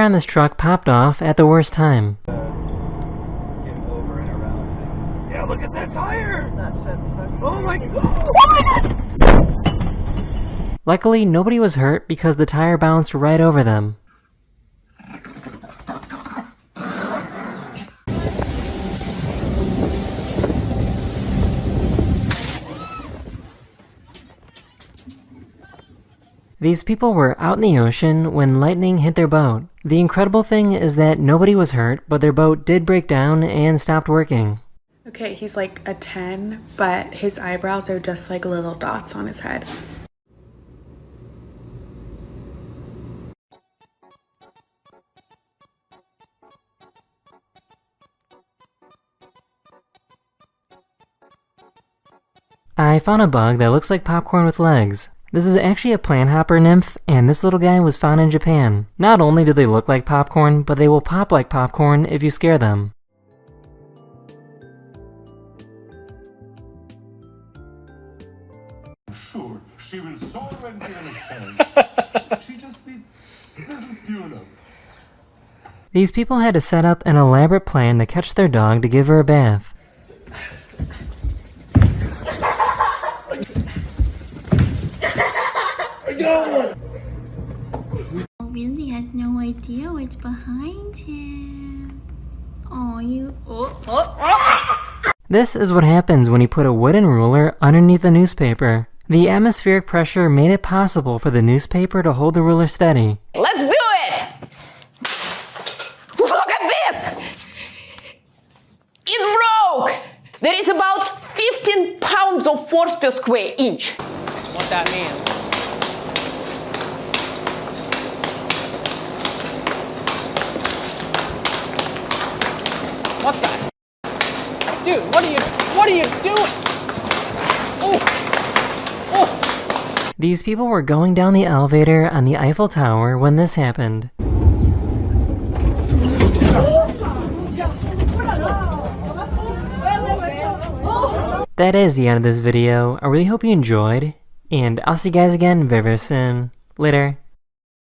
on this truck popped off at the worst time. Over and around. Yeah, look at that tire! Oh my god! Luckily, nobody was hurt because the tire bounced right over them. These people were out in the ocean when lightning hit their boat. The incredible thing is that nobody was hurt, but their boat did break down and stopped working. Okay, he's like a 10, but his eyebrows are just like little dots on his head. I found a bug that looks like popcorn with legs. This is actually a plant hopper nymph, and this little guy was found in Japan. Not only do they look like popcorn, but they will pop like popcorn if you scare them. Sure, she will solve any chance. She just needs little tuna. These people had to set up an elaborate plan to catch their dog to give her a bath. Really has no idea what's behind him. This is what happens when you put a wooden ruler underneath a newspaper. The atmospheric pressure made it possible for the newspaper to hold the ruler steady. Let's do it! Look at this! In Rogue, there is about 15 pounds of force per square inch. What that means? What the? Dude, what are you doing? Oh! These people were going down the elevator on the Eiffel Tower when this happened. That is the end of this video. I really hope you enjoyed, and I'll see you guys again very, very soon. Later.